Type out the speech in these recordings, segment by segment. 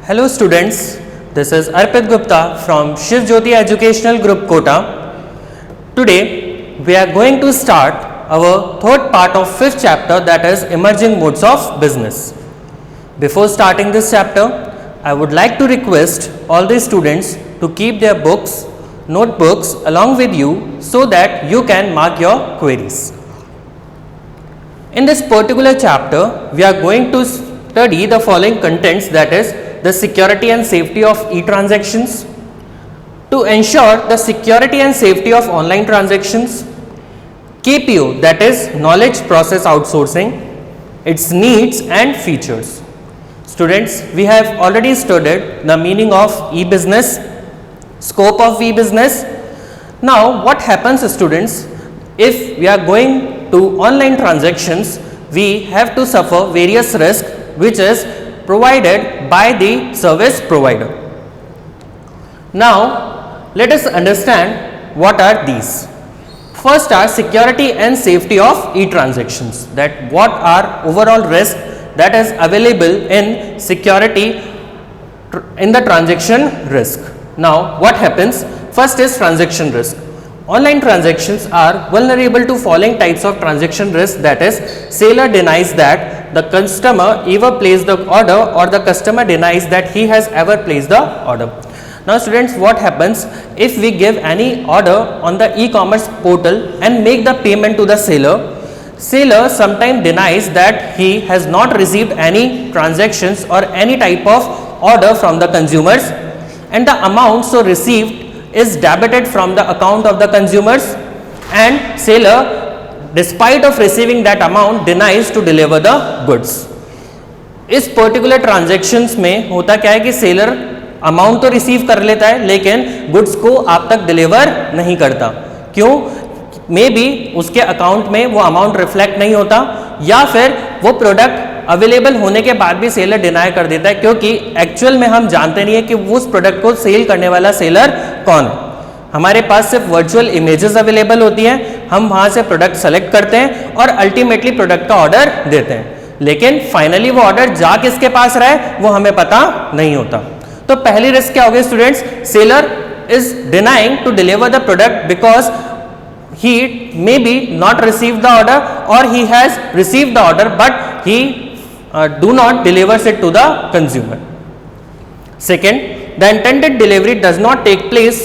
Hello students, this is Arpit Gupta from Shiv Jyoti Educational Group Kota. Today we are going to start our third part of fifth chapter, that is emerging modes of business. Before starting this chapter, I would like to request all the students to keep their books, notebooks along with you so that you can mark your queries. In this particular chapter, we are going to study the following contents, that is the security and safety of e-transactions, to ensure the security and safety of online transactions, KPO, that is knowledge process outsourcing, its needs and features. Students, we have already studied the meaning of e-business, scope of e-business. Now what happens, students, if we are going to online transactions, we have to suffer various risks which is provided by the service provider. Now let us understand what are these. First are security and safety of e-transactions, that what are overall risks that is available in security in the transaction risk. Now what happens? First is transaction risk. Online transactions are vulnerable to following types of transaction risk, that is seller denies that the customer ever placed the order or the customer denies that he has ever placed the order. Now students, what happens if we give any order on the e-commerce portal and make the payment to the seller? Seller sometimes denies that he has not received any transactions or any type of order from the consumers, and the amount so received is debited from the account of the consumers, and seller, despite of receiving that amount, denies to deliver the goods. इस particular transactions में होता क्या है कि seller amount तो receive कर लेता है लेकिन गुड्स को आप तक डिलीवर नहीं करता. क्यों? मे बी उसके अकाउंट में वो अमाउंट रिफ्लेक्ट नहीं होता, या फिर वो प्रोडक्ट अवेलेबल होने के बाद भी सेलर डिनाई कर देता है, क्योंकि एक्चुअल में हम जानते नहीं है कि उस प्रोडक्ट को सेल करने वाला सेलर कौन है. हमारे पास सिर्फ वर्चुअल इमेजेस अवेलेबल होती हैं, हम वहां से प्रोडक्ट सेलेक्ट करते हैं और अल्टीमेटली प्रोडक्ट का ऑर्डर देते हैं, लेकिन फाइनली वो ऑर्डर जा किसके पास रहा है वो हमें पता नहीं होता. तो पहली रिस्क क्या होगी students? Seller is denying to deliver the product because he maybe not received the order, or he has received the order but he do not delivers it to the consumer. Second, the intended delivery does not take place.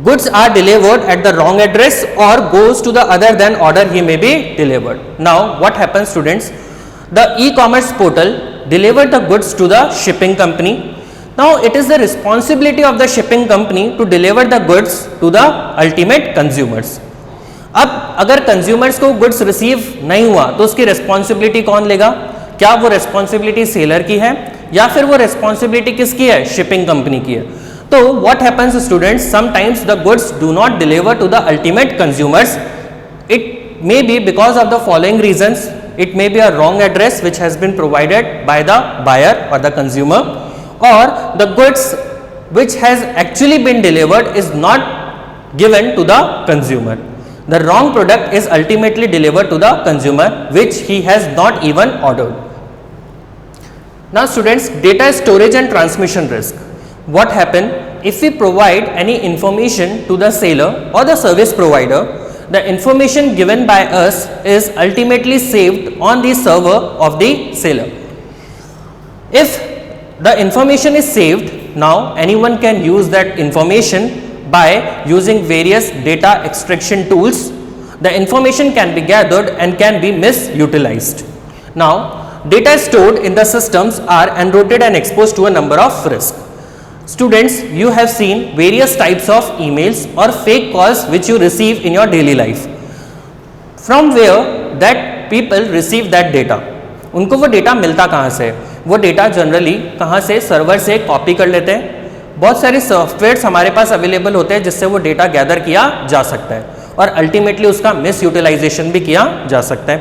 Goods are delivered at the wrong address or goes to the other than order he may be delivered. Now what happens, students? The e-commerce portal delivered the goods to the shipping company. Now it is the responsibility of the shipping company to deliver the goods to the ultimate consumers. अब अगर consumers को goods receive नहीं हुआ तो उसकी responsibility कौन लेगा? क्या वो रिस्पॉन्सिबिलिटी सेलर की है या फिर वो रिस्पॉन्सिबिलिटी किसकी है? शिपिंग कंपनी की है. तो what happens students, sometimes the goods do not deliver to the ultimate consumers. It may be because of the following reasons. It may be a wrong address which has been provided by the buyer or the consumer, or the goods which has actually been delivered is not given to the consumer. The wrong product is ultimately delivered to the consumer which he has not even ordered. Now students, data storage and transmission risk. What happen if we provide any information to the seller or the service provider? The information given by us is ultimately saved on the server of the seller. If the information is saved, now anyone can use that information by using various data extraction tools. The information can be gathered and can be misutilized. Now data stored in the systems are enrooted and exposed to a number of risks. Students, you have seen various types of emails or fake calls which you receive in your daily life. From where that people receive that data? उनको वो data मिलता कहाँ से? वो data generally कहाँ से? Server से copy कर लेते हैं. बहुत सारे सॉफ्टवेयर्स हमारे पास अवेलेबल होते हैं जिससे वो डेटा गैदर किया जा सकता है और अल्टीमेटली उसका मिस यूटिलाइजेशन भी किया जा सकता है.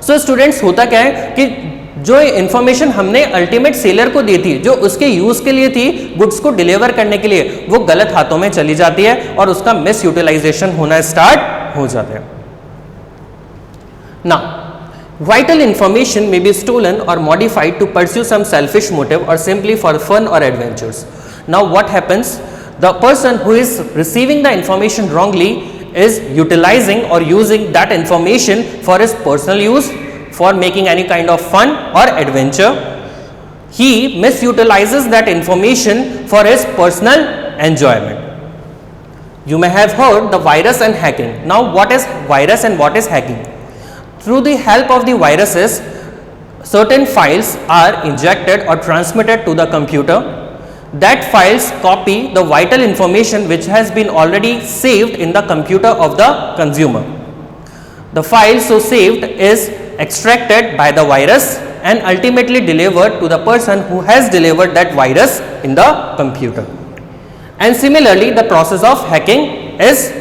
सो स्टूडेंट्स, होता क्या है कि जो इंफॉर्मेशन हमने अल्टीमेट सेलर को दी थी, जो उसके यूज के लिए थी, गुड्स को डिलीवर करने के लिए, वो गलत हाथों में चली जाती है और उसका मिस यूटिलाइजेशन होना स्टार्ट हो जाता है. ना Vital information may be stolen or modified to pursue some selfish motive or simply for fun or adventures. Now what happens? The person who is receiving the information wrongly is utilizing or using that information for his personal use, for making any kind of fun or adventure. He misutilizes that information for his personal enjoyment. You may have heard the virus and hacking. Now what is virus and what is hacking? Through the help of the viruses, certain files are injected or transmitted to the computer. That files copy the vital information which has been already saved in the computer of the consumer. The file so saved is extracted by the virus and ultimately delivered to the person who has delivered that virus in the computer. And similarly, the process of hacking is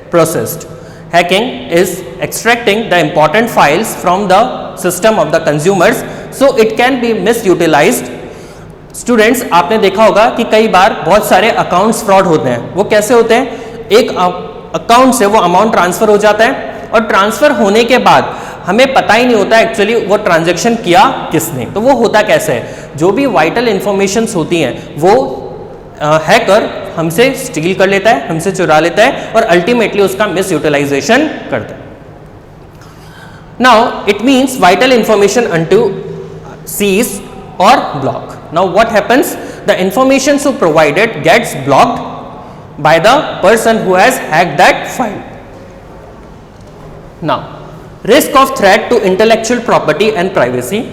processed. Hacking is extracting the important files from the system of the consumers, so it can be misutilized. Students, आपने देखा होगा कि कई बार बहुत सारे accounts fraud होते हैं. वो कैसे होते हैं? एक अकाउंट से वो अमाउंट ट्रांसफर हो जाता है और ट्रांसफर होने के बाद हमें पता ही नहीं होता एक्चुअली वो ट्रांजैक्शन किया किसने. तो वो होता कैसे है? जो भी वाइटल इंफॉर्मेशंस होती हैं वो हैकर हमसे स्टील कर लेता है, हमसे चुरा लेता है और अल्टीमेटली उसका मिस यूटिलाइजेशन करता है. Now it means vital information unto seize or block. Now what happens? The information so provided gets blocked by the person who has hacked that file. Now, risk of threat to intellectual property and privacy.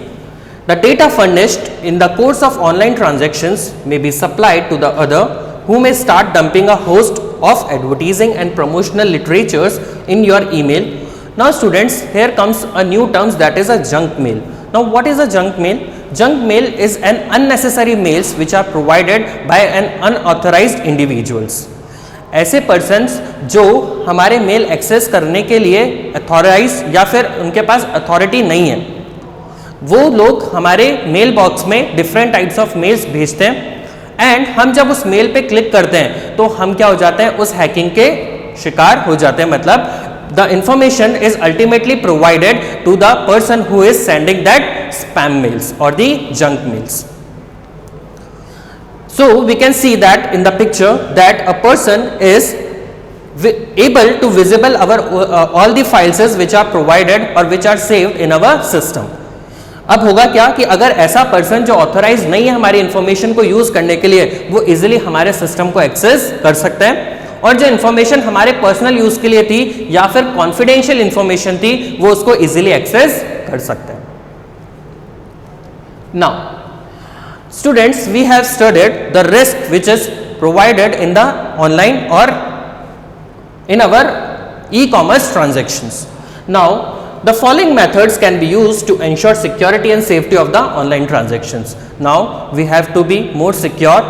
The data furnished in the course of online transactions may be supplied to the other, who may start dumping a host of advertising and promotional literatures in your email. Now students, here comes a new term, that is a junk mail. Now what is a junk mail? Junk mail is an unnecessary mails which are provided by an unauthorized individuals. ऐसे persons जो हमारे mail access करने के लिए authorise या फिर उनके पास authority नहीं है, वो लोग हमारे मेल बॉक्स में डिफरेंट टाइप्स ऑफ मेल्स भेजते हैं एंड हम जब उस मेल पे क्लिक करते हैं तो हम क्या हो जाते हैं? उस हैकिंग के शिकार हो जाते हैं. मतलब the information is ultimately provided to the person who is sending that spam mails or the junk mails. So we can see that in the picture that a person is able to visible our all the files which are provided or which are saved in our system. अब होगा क्या कि अगर ऐसा person जो authorise नहीं है हमारी इंफॉर्मेशन को यूज करने के लिए, वो इजीली हमारे सिस्टम को एक्सेस कर सकते हैं और जो इन्फॉर्मेशन हमारे पर्सनल यूज के लिए थी या फिर कॉन्फिडेंशियल इंफॉर्मेशन थी वो उसको इजीली एक्सेस कर सकते हैं. Now students, we have studied the risk which is provided in the online और इन our e-commerce transactions. Now the following methods can be used to ensure security and safety of the online transactions. Now we have to be more secure.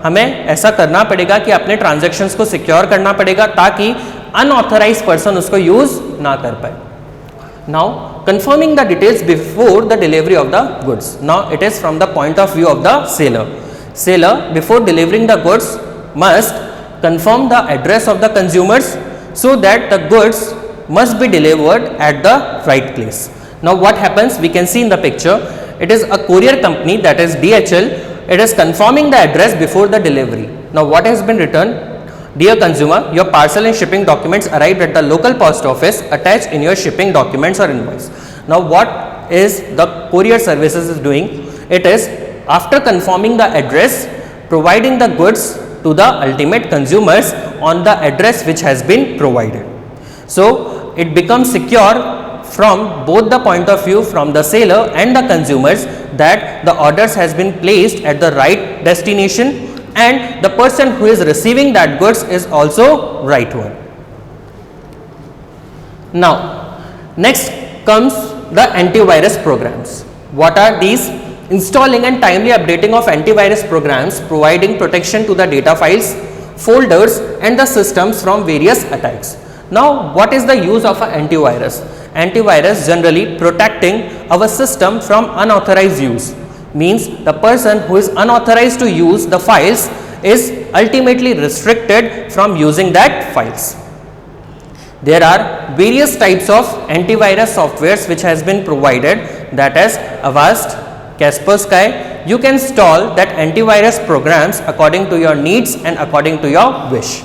हमें ऐसा करना पड़ेगा कि अपने transactions को secure करना पड़ेगा ताकि अनऑथराइज्ड पर्सन उसको यूज ना कर पाए. Now confirming the details before the delivery of the goods. Now it is from the point of view of the seller. Seller before delivering the goods must confirm the address of the consumers so that the goods must be delivered at the right place. Now what happens? We can see in the picture, it is a courier company, that is DHL. It is confirming the address before the delivery. Now what has been written? Dear consumer, your parcel and shipping documents arrived at the local post office attached in your shipping documents or invoice. Now what is the courier services is doing? It is after confirming the address, providing the goods to the ultimate consumers on the address which has been provided. So it becomes secure from both the point of view from the seller and the consumers that the orders has been placed at the right destination and the person who is receiving that goods is also right one. Now next comes the antivirus programs. What are these? Installing and timely updating of antivirus programs providing protection to the data files, folders and the systems from various attacks. Now what is the use of an antivirus? Antivirus generally protecting our system from unauthorized use, means the person who is unauthorized to use the files is ultimately restricted from using that files. There are various types of antivirus softwares which has been provided, that is Avast, Kaspersky. You can install that antivirus programs according to your needs and according to your wish.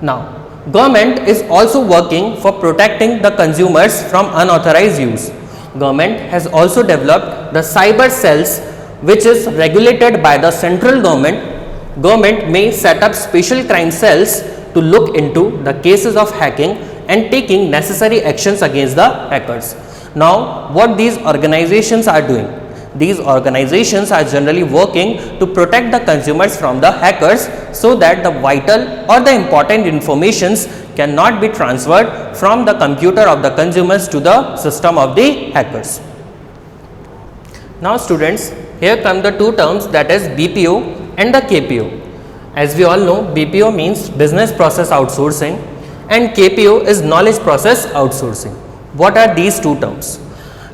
Now, government is also working for protecting the consumers from unauthorized use. Government has also developed the cyber cells, which is regulated by the central government. Government may set up special crime cells to look into the cases of hacking and taking necessary actions against the hackers. Now, what these organizations are doing? These organizations are generally working to protect the consumers from the hackers, so that the vital or the important informations cannot be transferred from the computer of the consumers to the system of the hackers. Now students, here come the two terms, that is BPO and the KPO. As we all know, BPO means business process outsourcing and KPO is knowledge process outsourcing. What are these two terms?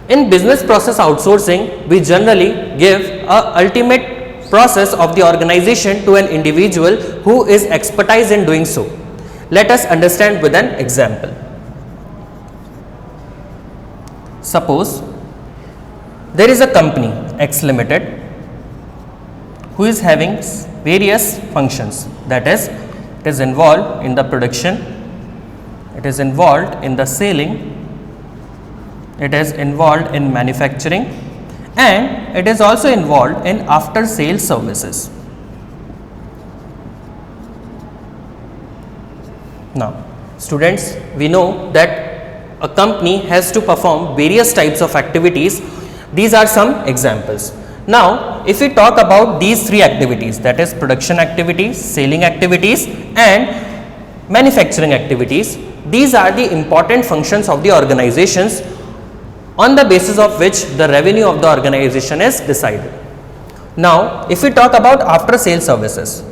In business process outsourcing, we generally give a ultimate process of the organization to an individual who is expertise in doing so. Let us understand with an example. Suppose there is a company X Limited who is having various functions, that is, it is involved in the production, it is involved in the selling, it is involved in manufacturing, and it is also involved in after sales services. Now students, we know that a company has to perform various types of activities. These are some examples. Now, if we talk about these three activities, that is production activities, selling activities and manufacturing activities, these are the important functions of the organizations on the basis of which the revenue of the organization is decided. Now, if we talk about after sales services,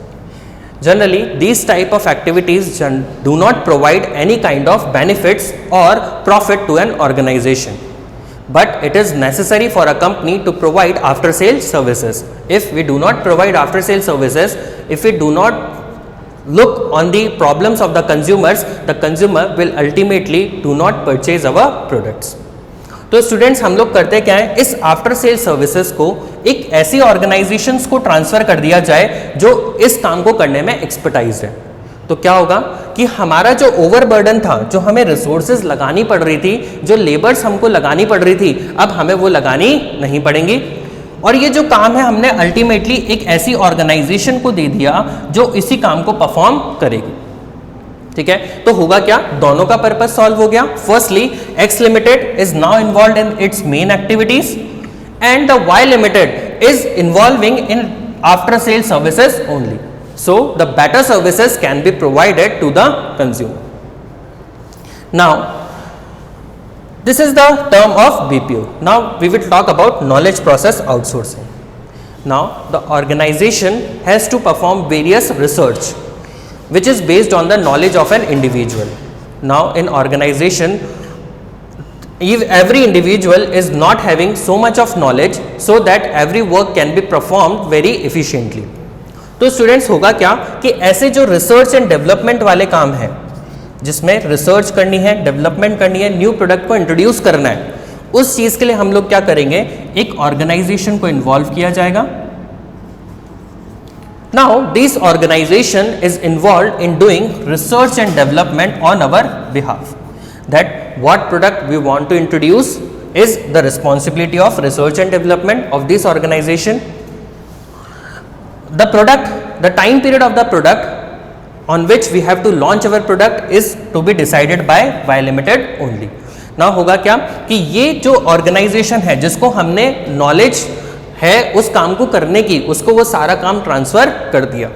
generally these type of activities do not provide any kind of benefits or profit to an organization. But it is necessary for a company to provide after sales services. If we do not provide after sales services, if we do not look on the problems of the consumer will ultimately do not purchase our products. तो students, हम लोग करते क्या है, इस after sale services को एक ऐसी ऑर्गेनाइजेशंस को ट्रांसफर कर दिया जाए जो इस काम को करने में एक्सपर्टाइज है. तो क्या होगा कि हमारा जो ओवरबर्डन था, जो हमें रिसोर्सेज लगानी पड़ रही थी, जो लेबर्स हमको लगानी पड़ रही थी, अब हमें वो लगानी नहीं पड़ेंगी. और ये जो काम है हमने अल्टीमेटली एक ऐसी ऑर्गेनाइजेशन को दे दिया जो इसी काम को परफॉर्म करेगी. ठीक है, तो होगा क्या, दोनों का पर्पस सॉल्व हो गया. Firstly, x limited is now involved in its main activities and the y limited is involving in after sale services only. So the better services can be provided to the consumer. Now this is the term of BPO. Now we will talk about knowledge process outsourcing. Now the organization has to perform various research which is based on the knowledge of an individual. Now in organization, if every individual is not having so much of knowledge so that every work can be performed very efficiently. तो students, होगा क्या कि ऐसे जो research and development वाले काम हैं, जिसमें रिसर्च करनी है, डेवलपमेंट करनी है, न्यू प्रोडक्ट को इंट्रोड्यूस करना है, उस चीज़ के लिए हम लोग क्या करेंगे, एक ऑर्गेनाइजेशन को इन्वॉल्व किया जाएगा. Now this organisation is involve in doing research and development on our behalf. That what product we want to introduce is the responsibility of research and development of this organisation. The product, the time period of the product on which we have to launch our product is to be decided by Y Limited only. Now होगा क्या कि ये जो organisation है जिसको हमने knowledge है उस काम को करने की, उसको वो सारा काम ट्रांसफर कर दिया,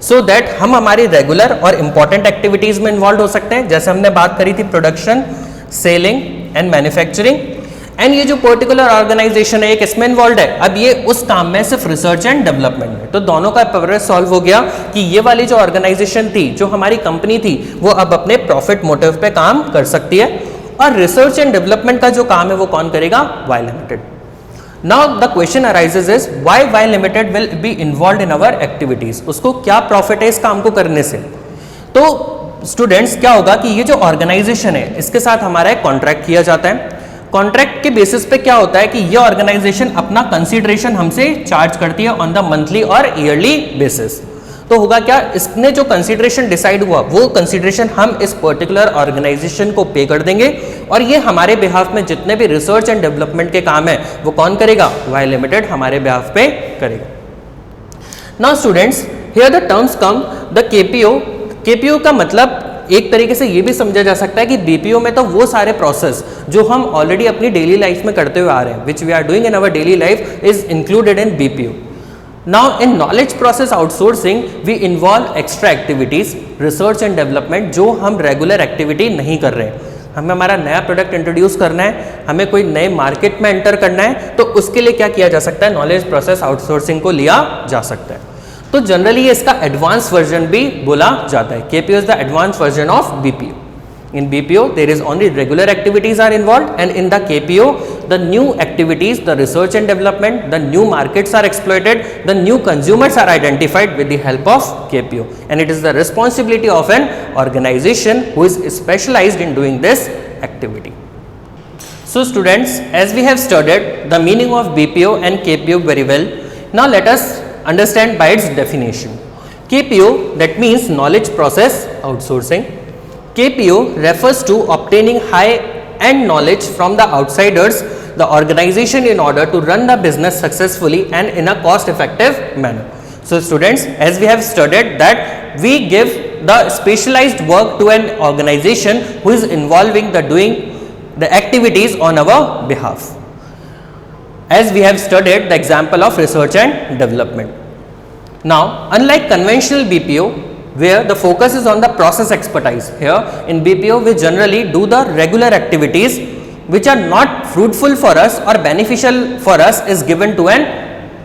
सो दैट हम हमारी रेगुलर और इंपॉर्टेंट एक्टिविटीज में इन्वॉल्व हो सकते हैं. जैसे हमने बात करी थी production, selling and manufacturing, and ये जो पर्टिकुलर ऑर्गेनाइजेशन है एक इसमें इन्वॉल्व है. अब ये उस काम में सिर्फ रिसर्च एंड डेवलपमेंट में, तो दोनों का पर्पस सॉल्व हो गया कि ये वाली जो ऑर्गेनाइजेशन थी, जो हमारी कंपनी थी, वो अब अपने प्रॉफिट मोटिव पे काम कर सकती है, और रिसर्च एंड डेवलपमेंट का जो काम है वो कौन करेगा, y limited. Now the question arises is why y limited will be involve in our activities. उसको क्या प्रॉफिट है इस काम को करने से. तो स्टूडेंट्स क्या होगा कि ये जो ऑर्गेनाइजेशन है इसके साथ हमारा एक कॉन्ट्रैक्ट किया जाता है। कॉन्ट्रैक्ट के बेसिस पे क्या होता है कि ये ऑर्गेनाइजेशन अपना कंसीडरेशन हमसे चार्ज करती है ऑन द मंथली और ईयरली बेसिस। तो होगा क्या, इसने जो कंसीडरेशन डिसाइड हुआ वो कंसीडरेशन हम इस पर्टिकुलर ऑर्गेनाइजेशन को पे कर देंगे और ये हमारे बिहाफ में जितने भी रिसर्च एंड डेवलपमेंट के काम है वो कौन करेगा, वाई लिमिटेड हमारे बिहाफ पे करेगा। Now students here the terms come the KPO. KPO का मतलब एक तरीके से ये भी समझा जा सकता है कि बीपीओ में तो वो सारे प्रोसेस जो हम ऑलरेडी अपनी डेली लाइफ में करते हुए आ रहे हैं, which we are doing in our daily life, is included in BPO. Now in knowledge process outsourcing we involve extra activities, research and development जो हम रेगुलर एक्टिविटी नहीं कर रहे हैं। हमें हमारा नया प्रोडक्ट इंट्रोड्यूस करना है, हमें कोई नए मार्केट में एंटर करना है, तो उसके लिए क्या किया जा सकता है, नॉलेज प्रोसेस आउटसोर्सिंग को लिया जा सकता है। तो जनरली इसका एडवांस वर्जन भी बोला जाता है। KPO is the advance version of BPO. In BPO, there is only regular activities are involved, and in the KPO, the new activities, the research and development, the new markets are exploited, the new consumers are identified with the help of KPO, and it is the responsibility of an organization who is specialized in doing this activity. So students, as we have studied the meaning of BPO and KPO very well, now let us understand by its definition. KPO, that means knowledge process outsourcing. KPO refers to obtaining high-end knowledge from the outsiders, the organization, in order to run the business successfully and in a cost-effective manner. So students, as we have studied that we give the specialized work to an organization who is involving doing the activities on our behalf. As we have studied the example of research and development. Now, unlike conventional BPO, where the focus is on the process expertise, here in BPO we generally do the regular activities which are not fruitful for us or beneficial for us is given to an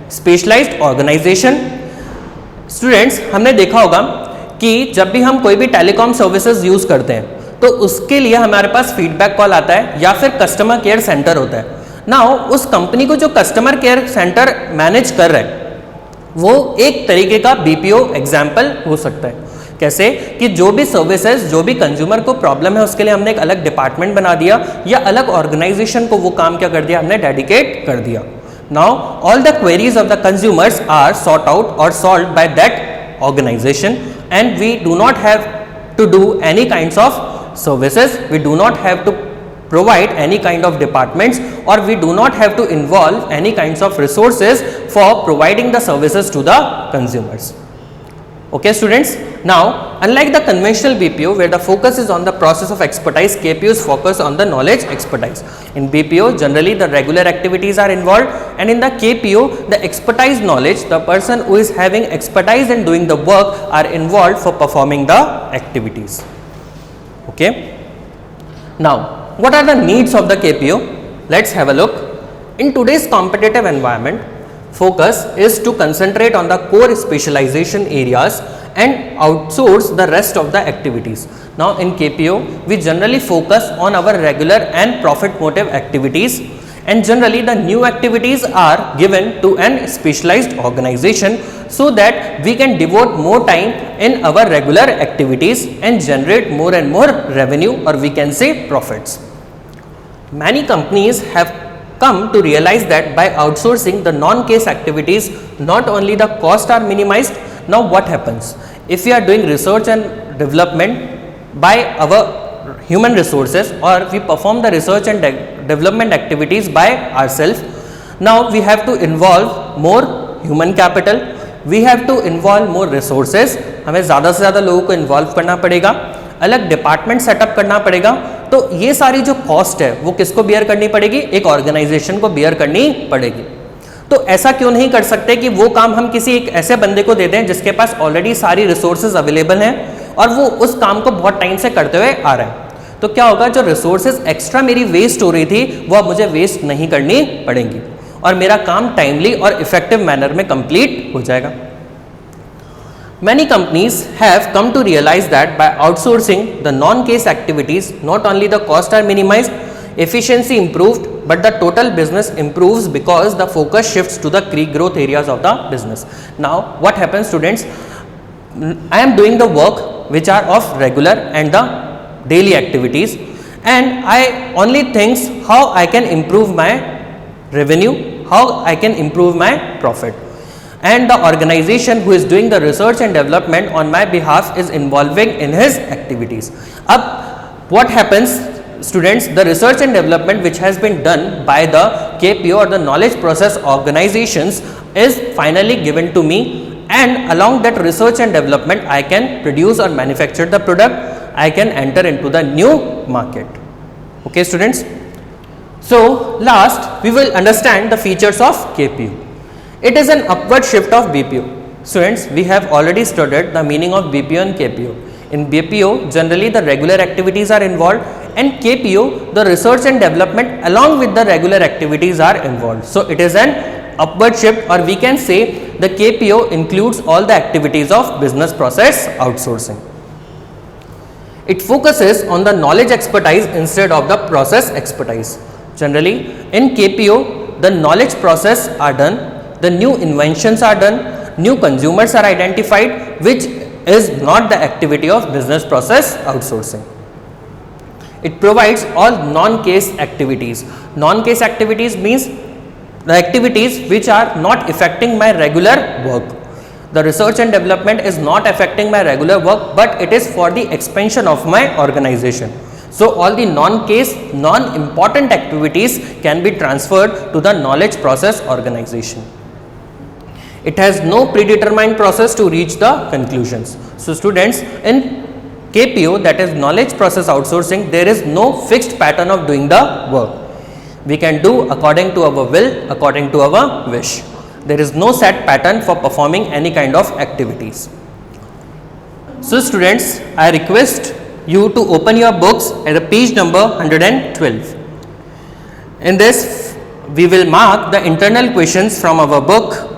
specialized organization. Students, हमने देखा होगा कि जब भी हम कोई भी telecom services use करते हैं तो उसके लिए हमारे पास फीडबैक कॉल आता है या फिर कस्टमर केयर सेंटर होता है। नाउ उस कंपनी को जो कस्टमर केयर सेंटर मैनेज कर रहा है वो एक तरीके का बीपीओ एग्जाम्पल हो सकता है। कैसे कि जो भी सर्विसेज, जो भी कंज्यूमर को प्रॉब्लम है उसके लिए हमने एक अलग डिपार्टमेंट बना दिया या अलग ऑर्गेनाइजेशन को वो काम क्या कर दिया, हमने डेडिकेट कर दिया। Now all the queries of the consumers are sort out और solved by that organisation and we do not have to do any kinds of services, we do not have to provide any kind of departments or we do not have to involve any kinds of resources for providing the services to the consumers. Okay students, now unlike the conventional BPO where the focus is on the process of expertise, KPO's focus on the knowledge expertise. In BPO generally the regular activities are involved and in the KPO the expertise knowledge, the person who is having expertise in doing the work are involved for performing the activities. Okay. Now what are the needs of the KPO? Let's have a look. In today's competitive environment, focus is to concentrate on the core specialization areas and outsource the rest of the activities. Now in KPO, we generally focus on our regular and profit motive activities and generally the new activities are given to an specialized organization so that we can devote more time in our regular activities and generate more and more revenue or we can say profits. Many companies have come to realize that by outsourcing the non-case activities, not only the costs are minimized. Now what happens? If we are doing research and development by our human resources or we perform the research and development activities by ourselves, now we have to involve more human capital, we have to involve more resources, हमें ज़्यादा से ज़्यादा लोगों को involve करना पड़ेगा, अलग department setup करना पड़ेगा। तो ये सारी जो कॉस्ट है वो किसको बियर करनी पड़ेगी? एक ऑर्गेनाइजेशन को बियर करनी पड़ेगी। तो ऐसा क्यों नहीं कर सकते कि वो काम हम किसी एक ऐसे बंदे को दे दें जिसके पास ऑलरेडी सारी रिसोर्सेज अवेलेबल हैं और वो उस काम को बहुत टाइम से करते हुए आ रहा है। तो क्या होगा, जो रिसोर्सेज एक्स्ट्रा मेरी वेस्ट हो रही थी वो अब मुझे वेस्ट नहीं करनी पड़ेंगी और मेरा काम टाइमली और इफेक्टिव मैनर में कंप्लीट हो जाएगा। Many companies have come to realize that by outsourcing the non-case activities, not only the costs are minimized, efficiency improved, but the total business improves because the focus shifts to the key growth areas of the business. Now, what happens, students? I am doing the work which are of regular and the daily activities, and I only thinks how I can improve my revenue, how I can improve my profit, and the organization who is doing the research and development on my behalf is involving in his activities. Up, what happens, students, the research and development which has been done by the KPO or the knowledge process organizations is finally given to me, and along that research and development I can produce or manufacture the product, I can enter into the new market. Okay, students. So last we will understand the features of KPO. It is an upward shift of BPO. Students, we have already studied the meaning of BPO and KPO. In BPO, generally the regular activities are involved, and KPO, the research and development along with the regular activities are involved. So it is an upward shift, or we can say the KPO includes all the activities of business process outsourcing. It focuses on the knowledge expertise instead of the process expertise. Generally in KPO, the knowledge process are done, the new inventions are done, new consumers are identified, which is not the activity of business process outsourcing. It provides all non-case activities. Non-case activities means the activities which are not affecting my regular work. The research and development is not affecting my regular work, but it is for the expansion of my organization. So all the non-case, non-important activities can be transferred to the knowledge process organization. It has no predetermined process to reach the conclusions. So students, in KPO, that is knowledge process outsourcing, there is no fixed pattern of doing the work. We can do according to our will, according to our wish. There is no set pattern for performing any kind of activities. So students, I request you to open your books at the page number 112. In this, we will mark the internal questions from our book.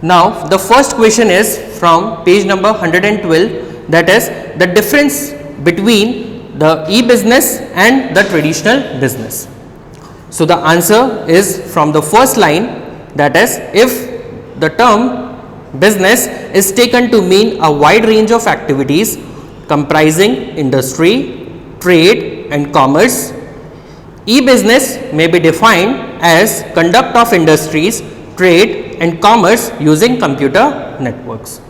Now, the first question is from page number 112, that is the difference between the e-business and the traditional business. So the answer is from the first line, that is, if the term business is taken to mean a wide range of activities comprising industry, trade and commerce, e-business may be defined as conduct of industries, trade and commerce using computer networks.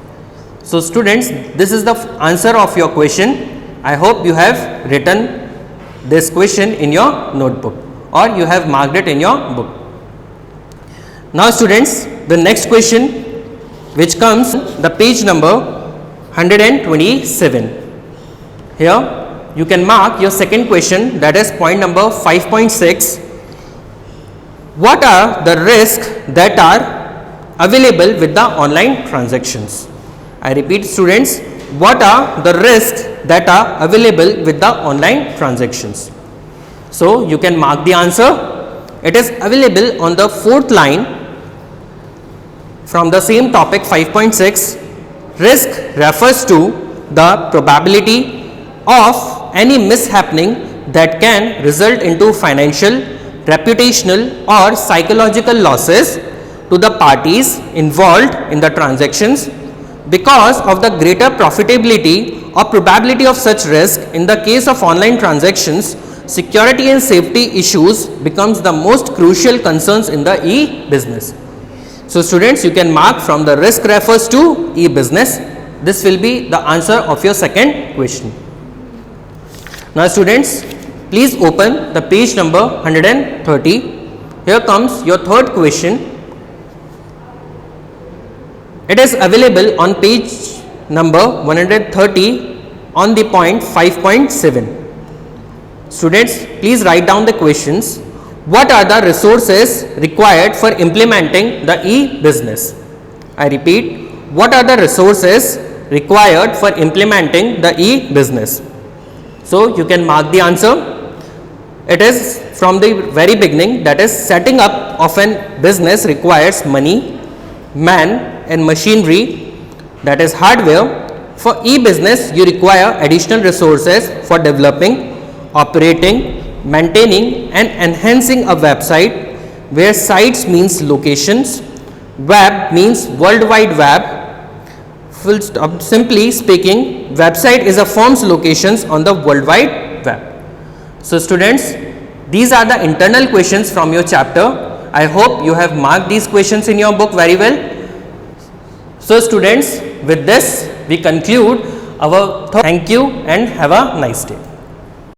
So students, this is the answer of your question. I hope you have written this question in your notebook or you have marked it in your book. Now students, the next question which comes the page number 127. Here you can mark your second question, that is point number 5.6. What are the risks that are available with the online transactions? I repeat students, what are the risks that are available with the online transactions? So you can mark the answer. It is available on the fourth line from the same topic 5.6. Risk refers to the probability of any mishappening that can result into financial, reputational or psychological losses to the parties involved in the transactions because of the greater profitability or probability of such risk. In the case of online transactions, security and safety issues becomes the most crucial concerns in the e-business. So students, you can mark from the risk refers to e-business. This will be the answer of your second question. Now students, please open the page number 130. Here comes your third question. It is available on page number 130 on the point 5.7. Students, please write down the questions. What are the resources required for implementing the e-business? I repeat, what are the resources required for implementing the e-business? So you can mark the answer. It is from the very beginning, that is, setting up of an business requires money, man and machinery, that is hardware. For e-business, you require additional resources for developing, operating, maintaining and enhancing a website, where sites means locations, web means World Wide Web. simply speaking, website is a firm's locations on the World Wide Web. So students, these are the internal questions from your chapter. I hope you have marked these questions in your book very well. So students, with this we conclude our thank you and have a nice day.